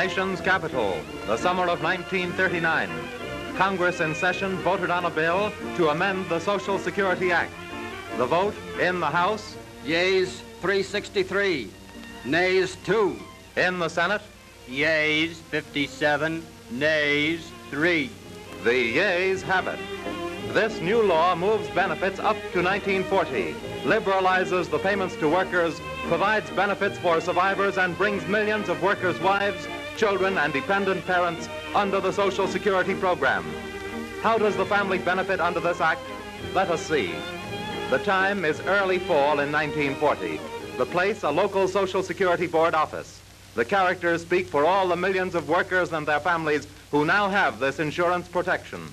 nation's capital, the summer of 1939. Congress in session voted on a bill to amend the Social Security Act. The vote in the House? Yeas 363, nays 2. In the Senate? Yeas 57, nays 3. The yeas have it. This new law moves benefits up to 1940, liberalizes the payments to workers, provides benefits for survivors, and brings millions of workers' wives, children, and dependent parents under the Social Security program. How does the family benefit under this act? Let us see. The time is early fall in 1940. The place, a local Social Security Board office. The characters speak for all the millions of workers and their families who now have this insurance protection.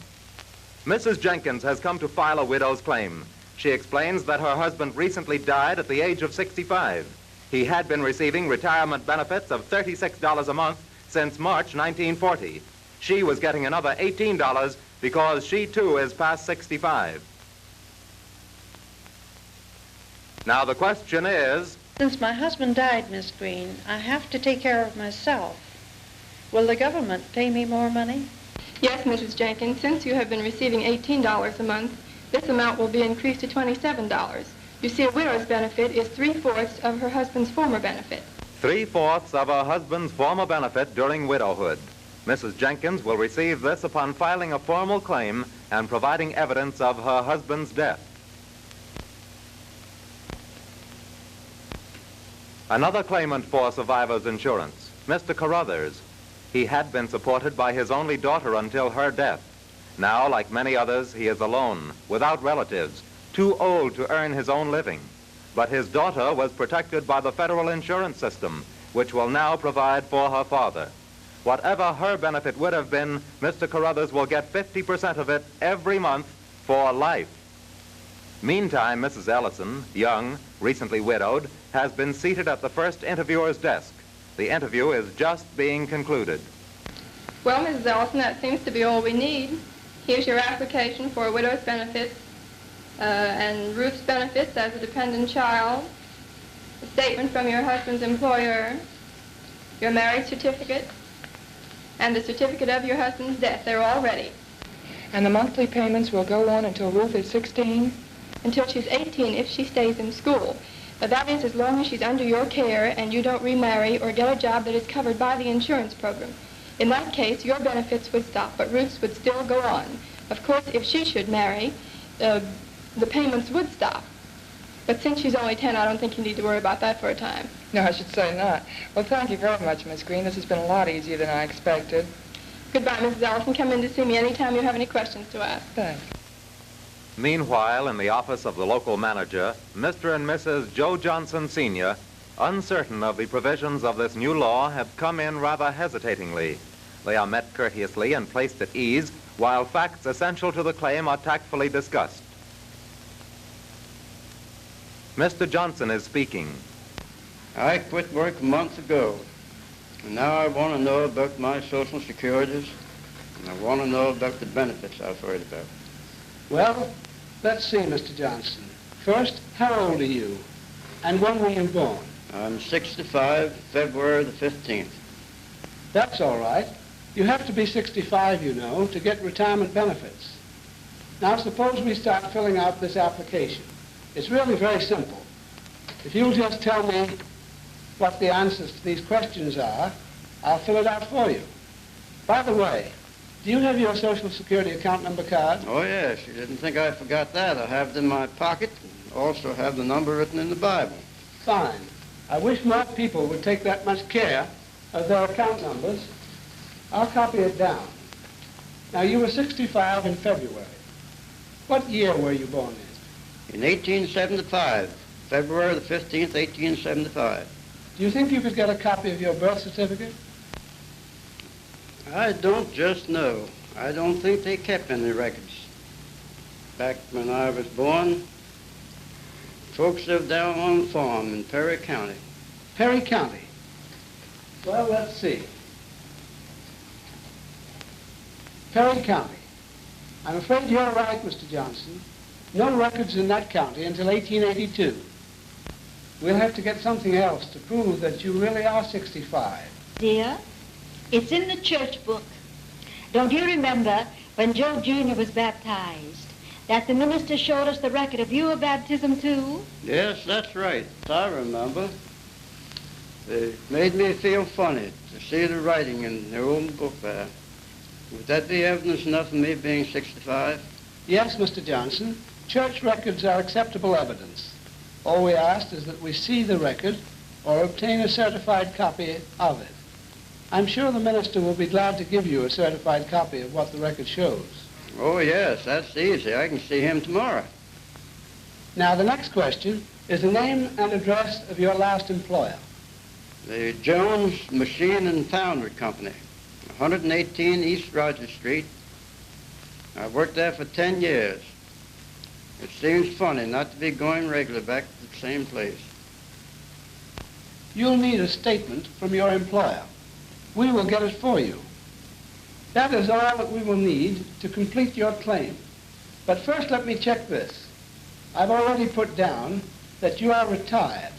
Mrs. Jenkins has come to file a widow's claim. She explains that her husband recently died at the age of 65. He had been receiving retirement benefits of $36 a month since March 1940. She was getting another $18 because she too is past 65. Now the question is... Since my husband died, Miss Green, I have to take care of myself. Will the government pay me more money? Yes, Mrs. Jenkins. Since you have been receiving $18 a month, this amount will be increased to $27. You see, a widow's benefit is 3/4 of her husband's former benefit. 3/4 of her husband's former benefit during widowhood. Mrs. Jenkins will receive this upon filing a formal claim and providing evidence of her husband's death. Another claimant for survivor's insurance, Mr. Carruthers. He had been supported by his only daughter until her death. Now, like many others, he is alone, without relatives, too old to earn his own living. But his daughter was protected by the federal insurance system, which will now provide for her father. Whatever her benefit would have been, Mr. Carruthers will get 50% of it every month for life. Meantime, Mrs. Ellison, young, recently widowed, has been seated at the first interviewer's desk. The interview is just being concluded. Well, Mrs. Ellison, that seems to be all we need. Here's your application for a widow's benefits and Ruth's benefits as a dependent child, a statement from your husband's employer, your marriage certificate, and the certificate of your husband's death. They're all ready. And the monthly payments will go on until Ruth is 16? Until she's 18 if she stays in school. But that is as long as she's under your care and you don't remarry or get a job that is covered by the insurance program. In that case, your benefits would stop, but Ruth's would still go on. Of course, if she should marry, the payments would stop. But since she's only 10, I don't think you need to worry about that for a time. No, I should say not. Well, thank you very much, Miss Green. This has been a lot easier than I expected. Goodbye, Mrs. Ellison. Come in to see me anytime you have any questions to ask. Thanks. Meanwhile, in the office of the local manager, Mr. and Mrs. Joe Johnson, Sr., uncertain of the provisions of this new law, have come in rather hesitatingly. They are met courteously and placed at ease, while facts essential to the claim are tactfully discussed. Mr. Johnson is speaking. I quit work a month ago, and now I want to know about my Social Securities, and I want to know about the benefits I've heard about. Well, let's see, Mr. Johnson. First, how old are you? And when were you born? I'm 65, February the 15th. That's all right. You have to be 65, you know, to get retirement benefits. Now, suppose we start filling out this application. It's really very simple. If you'll just tell me what the answers to these questions are, I'll fill it out for you. By the way, do you have your Social Security account number card? Oh, yes. You didn't think I forgot that. I have it in my pocket. Also have the number written in the Bible. Fine. I wish more people would take that much care of their account numbers. I'll copy it down. Now, you were 65 in February. What year were you born in? In 1875, February the 15th, 1875. Do you think you could get a copy of your birth certificate? I don't just know. I don't think they kept any records. Back when I was born, folks lived down on a farm in Perry County. Perry County. Well, let's see. Perry County. I'm afraid you're right, Mr. Johnson. No records in that county until 1882. We'll have to get something else to prove that you really are 65. Dear, It's in the church book. Don't you remember when Joe Jr. was baptized, that the minister showed us the record of your baptism, too? Yes, that's right. I remember. It made me feel funny to see the writing in their own book there. Would that be evidence enough of me being 65? Yes, Mr. Johnson. Church records are acceptable evidence. All we ask is that we see the record or obtain a certified copy of it. I'm sure the minister will be glad to give you a certified copy of what the record shows. Oh, yes, that's easy. I can see him tomorrow. Now, the next question is the name and address of your last employer. The Jones Machine and Foundry Company, 118 East Rogers Street. I've worked there for 10 years. It seems funny not to be going regularly back to the same place. You'll need a statement from your employer. We will get it for you. That is all that we will need to complete your claim. But first, let me check this. I've already put down that you are retired.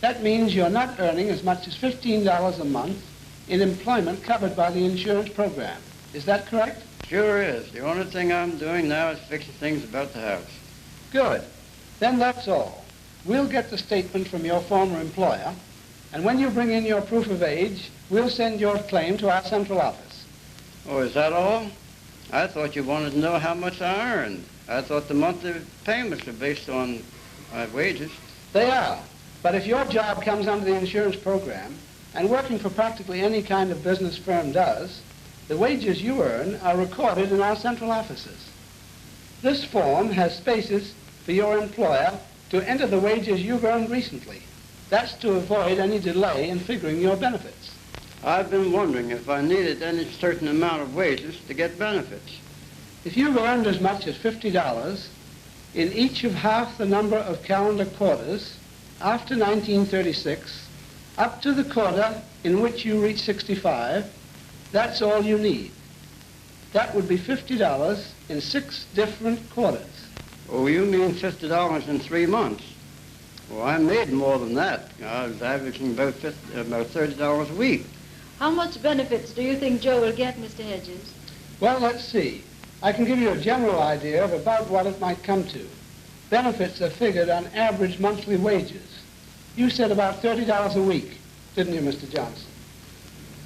That means you're not earning as much as $15 a month in employment covered by the insurance program. Is that correct? Sure is. The only thing I'm doing now is fixing things about the house. Good. Then that's all. We'll get the statement from your former employer, and when you bring in your proof of age, we'll send your claim to our central office. Oh, is that all? I thought you wanted to know how much I earned. I thought the monthly payments were based on my wages. They are. But if your job comes under the insurance program, and working for practically any kind of business firm does, the wages you earn are recorded in our central offices. This form has spaces for your employer to enter the wages you've earned recently. That's to avoid any delay in figuring your benefits. I've been wondering if I needed any certain amount of wages to get benefits. If you've earned as much as $50 in each of half the number of calendar quarters after 1936, up to the quarter in which you reach 65, that's all you need. That would be $50 in 6 different quarters. Oh, you mean $50 in 3 months? Well, I made more than that. I was averaging about $30 a week. How much benefits do you think Joe will get, Mr. Hedges? Well, let's see. I can give you a general idea of about what it might come to. Benefits are figured on average monthly wages. You said about $30 a week, didn't you, Mr. Johnson?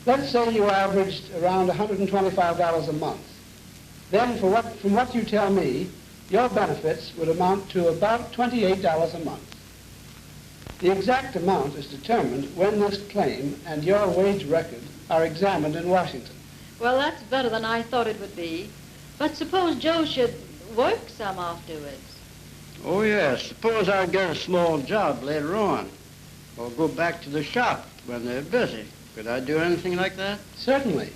Let's say you averaged around $125 a month. Then, from what you tell me, your benefits would amount to about $28 a month. The exact amount is determined when this claim and your wage record are examined in Washington. Well, that's better than I thought it would be. But suppose Joe should work some afterwards. Oh, yes. Suppose I get a small job later on, or go back to the shop when they're busy. Could I do anything like that? Certainly.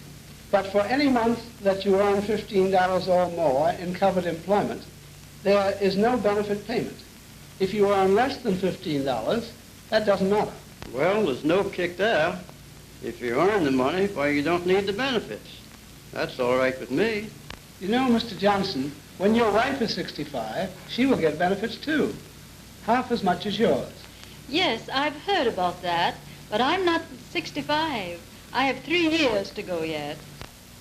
But for any month that you earn $15 or more in covered employment, there is no benefit payment. If you earn less than $15, that doesn't matter. Well, there's no kick there. If you earn the money, why, you don't need the benefits. That's all right with me. You know, Mr. Johnson, when your wife is 65, she will get benefits too, half as much as yours. Yes, I've heard about that, but I'm not 65. I have 3 years to go yet.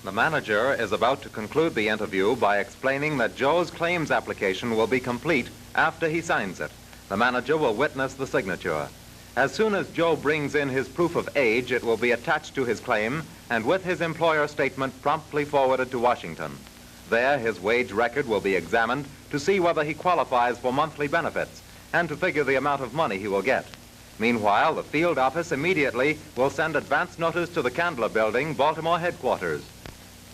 The manager is about to conclude the interview by explaining that Joe's claims application will be complete after he signs it. The manager will witness the signature. As soon as Joe brings in his proof of age, it will be attached to his claim and with his employer statement promptly forwarded to Washington. There, his wage record will be examined to see whether he qualifies for monthly benefits and to figure the amount of money he will get. Meanwhile, the field office immediately will send advance notice to the Candler Building, Baltimore headquarters.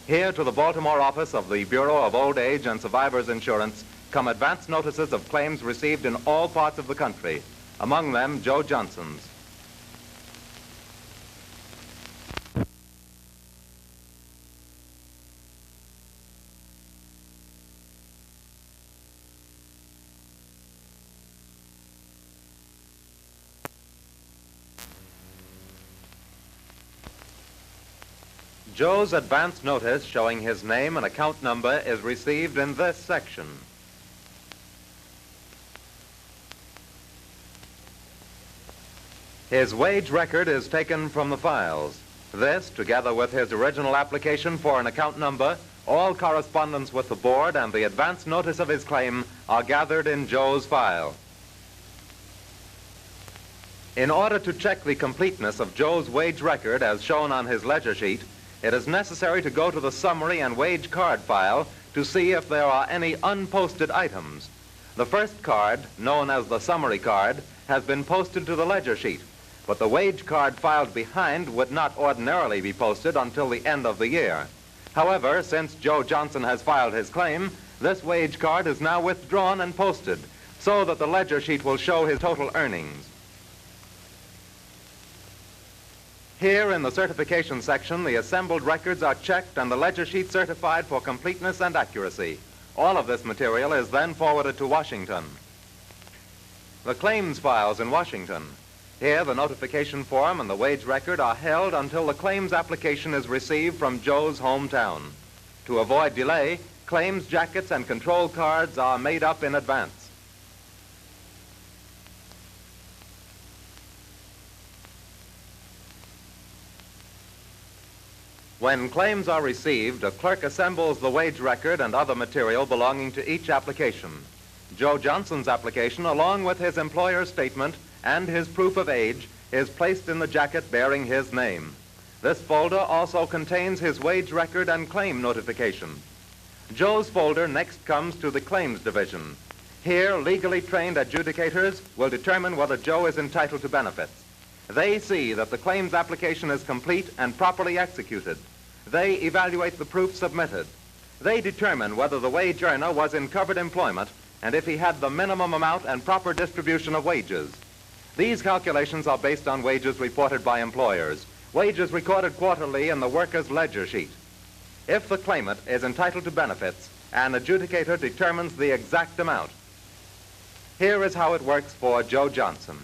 Here to the Baltimore office of the Bureau of Old Age and Survivors Insurance come advance notices of claims received in all parts of the country, among them Joe Johnson's. Joe's advance notice showing his name and account number is received in this section. His wage record is taken from the files. This, together with his original application for an account number, all correspondence with the board, and the advance notice of his claim are gathered in Joe's file. In order to check the completeness of Joe's wage record as shown on his ledger sheet, it is necessary to go to the summary and wage card file to see if there are any unposted items. The first card, known as the summary card, has been posted to the ledger sheet, but the wage card filed behind would not ordinarily be posted until the end of the year. However, since Joe Johnson has filed his claim, this wage card is now withdrawn and posted so that the ledger sheet will show his total earnings. Here in the certification section, the assembled records are checked and the ledger sheet certified for completeness and accuracy. All of this material is then forwarded to Washington. The claims files in Washington. Here, the notification form and the wage record are held until the claims application is received from Joe's hometown. To avoid delay, claims jackets and control cards are made up in advance. When claims are received, a clerk assembles the wage record and other material belonging to each application. Joe Johnson's application, along with his employer's statement and his proof of age, is placed in the jacket bearing his name. This folder also contains his wage record and claim notification. Joe's folder next comes to the claims division. Here, legally trained adjudicators will determine whether Joe is entitled to benefits. They see that the claims application is complete and properly executed. They evaluate the proof submitted. They determine whether the wage earner was in covered employment and if he had the minimum amount and proper distribution of wages. These calculations are based on wages reported by employers, wages recorded quarterly in the worker's ledger sheet. If the claimant is entitled to benefits, an adjudicator determines the exact amount. Here is how it works for Joe Johnson.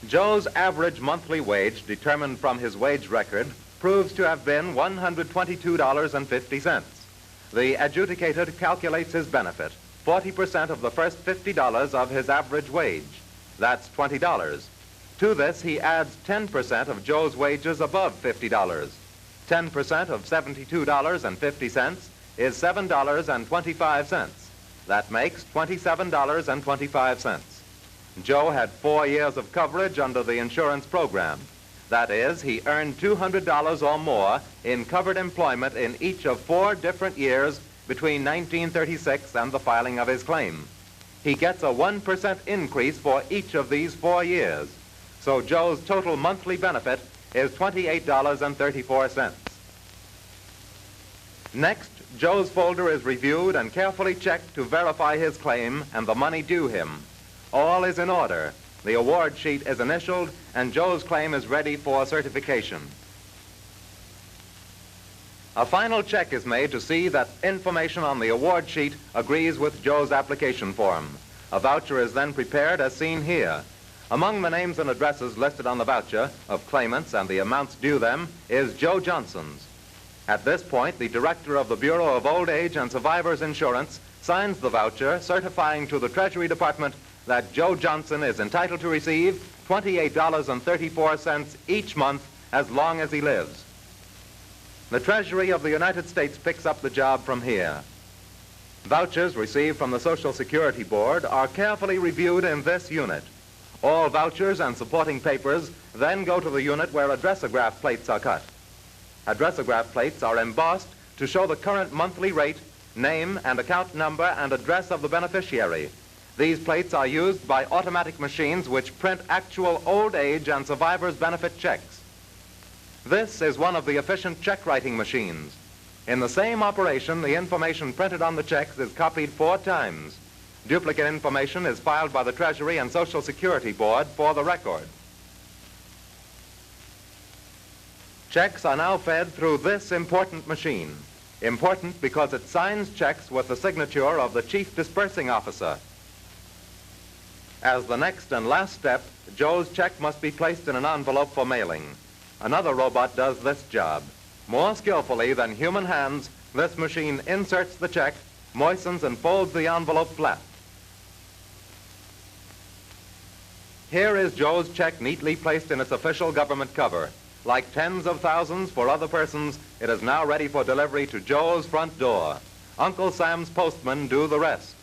Joe's average monthly wage, determined from his wage record, proves to have been $122.50. The adjudicator calculates his benefit, 40% of the first $50 of his average wage. That's $20. To this, he adds 10% of Joe's wages above $50. 10% of $72.50 is $7.25. That makes $27.25. Joe had 4 years of coverage under the insurance program. That is, he earned $200 or more in covered employment in each of 4 different years between 1936 and the filing of his claim. He gets a 1% increase for each of these 4 years. So Joe's total monthly benefit is $28.34. Next, Joe's folder is reviewed and carefully checked to verify his claim and the money due him. All is in order. The award sheet is initialed and Joe's claim is ready for certification. A final check is made to see that information on the award sheet agrees with Joe's application form. A voucher is then prepared as seen here. Among the names and addresses listed on the voucher of claimants and the amounts due them is Joe Johnson's. At this point, the director of the Bureau of Old Age and Survivors Insurance signs the voucher certifying to the Treasury Department that Joe Johnson is entitled to receive $28.34 each month as long as he lives. The Treasury of the United States picks up the job from here. Vouchers received from the Social Security Board are carefully reviewed in this unit. All vouchers and supporting papers then go to the unit where addressograph plates are cut. Addressograph plates are embossed to show the current monthly rate, name and account number and address of the beneficiary. These plates are used by automatic machines which print actual old age and survivors' benefit checks. This is one of the efficient check-writing machines. In the same operation, the information printed on the checks is copied 4 times. Duplicate information is filed by the Treasury and Social Security Board for the record. Checks are now fed through this important machine. Important because it signs checks with the signature of the Chief Disbursing Officer. As the next and last step, Joe's check must be placed in an envelope for mailing. Another robot does this job. More skillfully than human hands, this machine inserts the check, moistens and folds the envelope flat. Here is Joe's check neatly placed in its official government cover. Like tens of thousands for other persons, it is now ready for delivery to Joe's front door. Uncle Sam's postmen do the rest.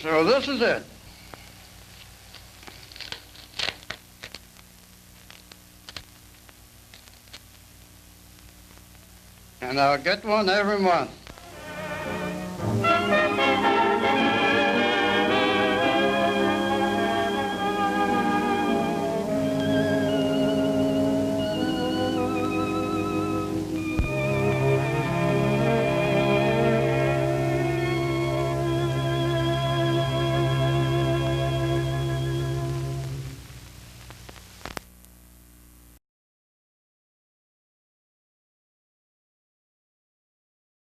So this is it. And I'll get one every month.